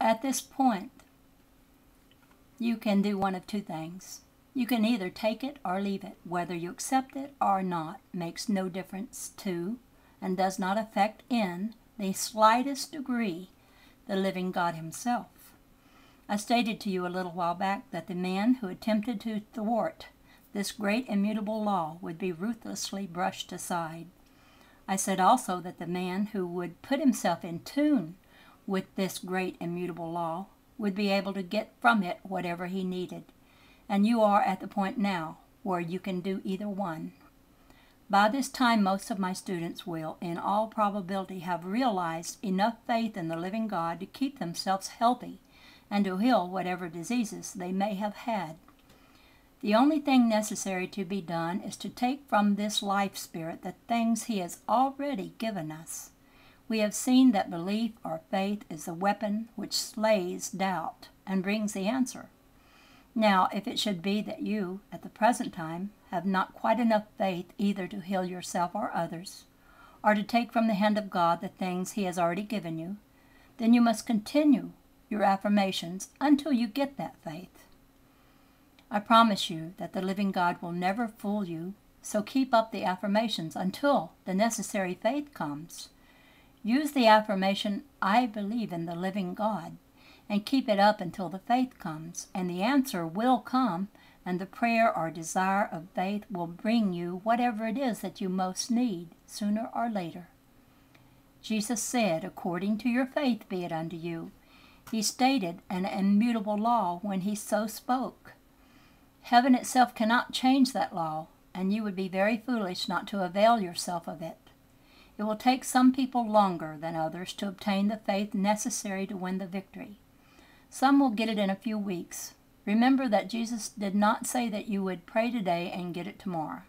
At this point, you can do one of two things. You can either take it or leave it. Whether you accept it or not makes no difference to, and does not affect in the slightest degree, the living God himself. I stated to you a little while back that the man who attempted to thwart this great immutable law would be ruthlessly brushed aside. I said also that the man who would put himself in tune with this great immutable law would be able to get from it whatever he needed. And you are at the point now where you can do either one. By this time, most of my students will, in all probability, have realized enough faith in the living God to keep themselves healthy and to heal whatever diseases they may have had. The only thing necessary to be done is to take from this life spirit the things he has already given us. We have seen that belief or faith is the weapon which slays doubt and brings the answer. Now, if it should be that you, at the present time, have not quite enough faith either to heal yourself or others, or to take from the hand of God the things he has already given you, then you must continue your affirmations until you get that faith. I promise you that the living God will never fool you, so keep up the affirmations until the necessary faith comes. Use the affirmation, I believe in the living God, and keep it up until the faith comes, and the answer will come, and the prayer or desire of faith will bring you whatever it is that you most need, sooner or later. Jesus said, according to your faith be it unto you. He stated an immutable law when he so spoke. Heaven itself cannot change that law, and you would be very foolish not to avail yourself of it. It will take some people longer than others to obtain the faith necessary to win the victory. Some will get it in a few weeks. Remember that Jesus did not say that you would pray today and get it tomorrow.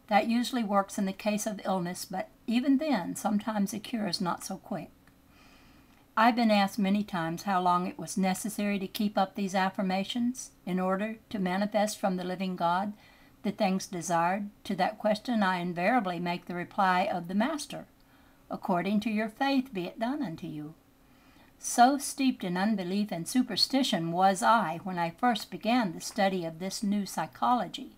That usually works in the case of illness, but even then, sometimes the cure is not so quick. I've been asked many times how long it was necessary to keep up these affirmations in order to manifest from the living God the things desired. To that question I invariably make the reply of the Master, according to your faith be it done unto you. So steeped in unbelief and superstition was I when I first began the study of this new psychology,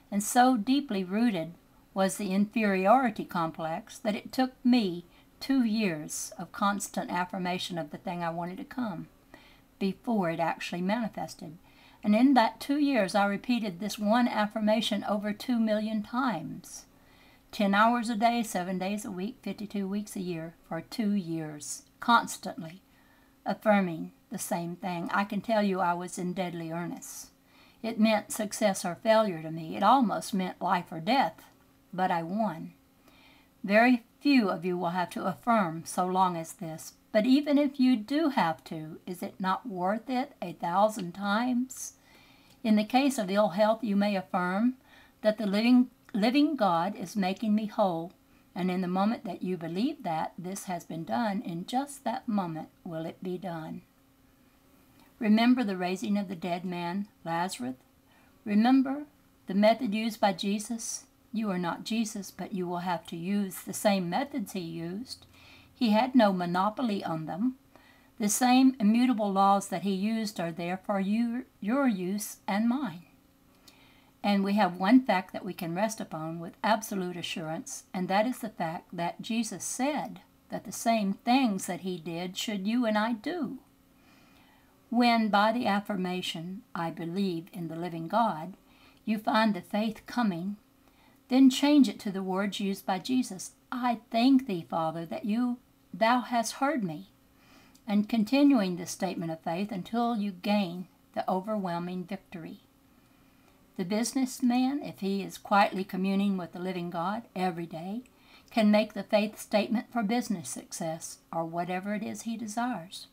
and so deeply rooted was the inferiority complex that it took me 2 years of constant affirmation of the thing I wanted to come before it actually manifested. And in that 2 years, I repeated this one affirmation over 2 million times. 10 hours a day, 7 days a week, 52 weeks a year for 2 years, constantly affirming the same thing. I can tell you I was in deadly earnest. It meant success or failure to me. It almost meant life or death, but I won. Very few of you will have to affirm so long as this, but even if you do have to, is it not worth it 1,000 times? In the case of ill health, you may affirm that the living God is making me whole, and in the moment that you believe that this has been done, in just that moment will it be done. Remember the raising of the dead man, Lazarus? Remember the method used by Jesus? You are not Jesus, but you will have to use the same methods he used. He had no monopoly on them. The same immutable laws that he used are there for your use and mine. And we have one fact that we can rest upon with absolute assurance, and that is the fact that Jesus said that the same things that he did should you and I do. When, by the affirmation, I believe in the living God, you find the faith coming, then change it to the words used by Jesus. I thank thee, Father, that thou hast heard me. And continuing this statement of faith until you gain the overwhelming victory. The businessman, if he is quietly communing with the living God every day, can make the faith statement for business success or whatever it is he desires.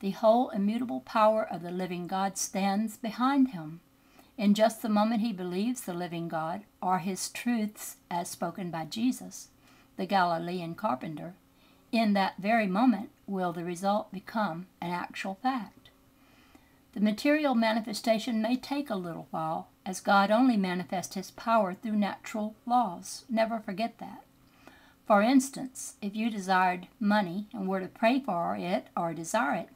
The whole immutable power of the living God stands behind him. In just the moment he believes the living God or his truths as spoken by Jesus, the Galilean carpenter, in that very moment will the result become an actual fact. The material manifestation may take a little while, as God only manifests his power through natural laws. Never forget that. For instance, if you desired money and were to pray for it or desire it,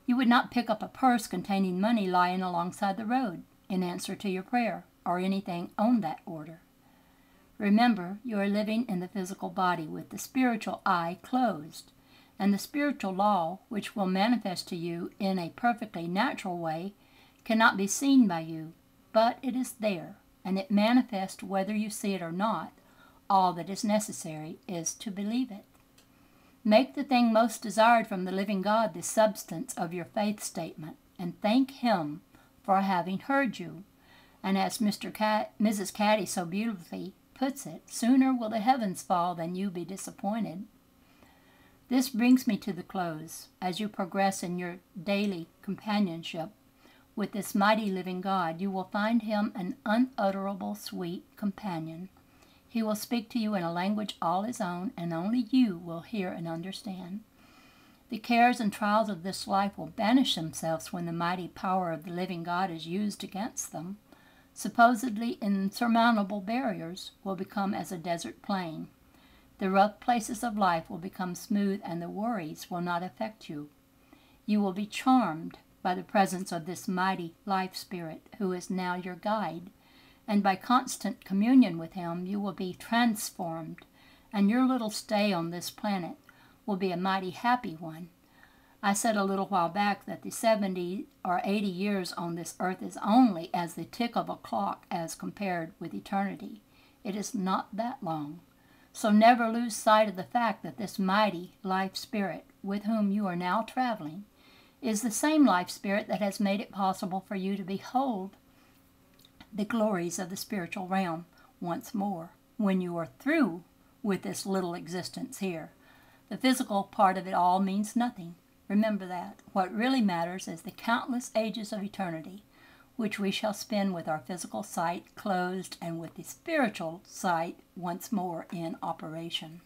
You would not pick up a purse containing money lying alongside the road in answer to your prayer, or anything on that order. Remember, you are living in the physical body with the spiritual eye closed, and the spiritual law, which will manifest to you in a perfectly natural way, cannot be seen by you, but it is there, and it manifests whether you see it or not. All that is necessary is to believe it. Make the thing most desired from the living God the substance of your faith statement, and thank Him for having heard you. And as Mrs. Caddy so beautifully puts it, sooner will the heavens fall than you be disappointed. This brings me to the close. As you progress in your daily companionship with this mighty living God, you will find Him an unutterable sweet companion. He will speak to you in a language all His own, and only you will hear and understand. The cares and trials of this life will banish themselves when the mighty power of the living God is used against them. Supposedly insurmountable barriers will become as a desert plain. The rough places of life will become smooth, and the worries will not affect you. You will be charmed by the presence of this mighty life spirit who is now your guide, and by constant communion with Him you will be transformed, and your little stay on this planet will be a mighty happy one. I said a little while back that the 70 or 80 years on this earth is only as the tick of a clock as compared with eternity. It is not that long. So never lose sight of the fact that this mighty life spirit with whom you are now traveling is the same life spirit that has made it possible for you to behold the glories of the spiritual realm once more when you are through with this little existence here. The physical part of it all means nothing. Remember that. What really matters is the countless ages of eternity, which we shall spend with our physical sight closed and with the spiritual sight once more in operation.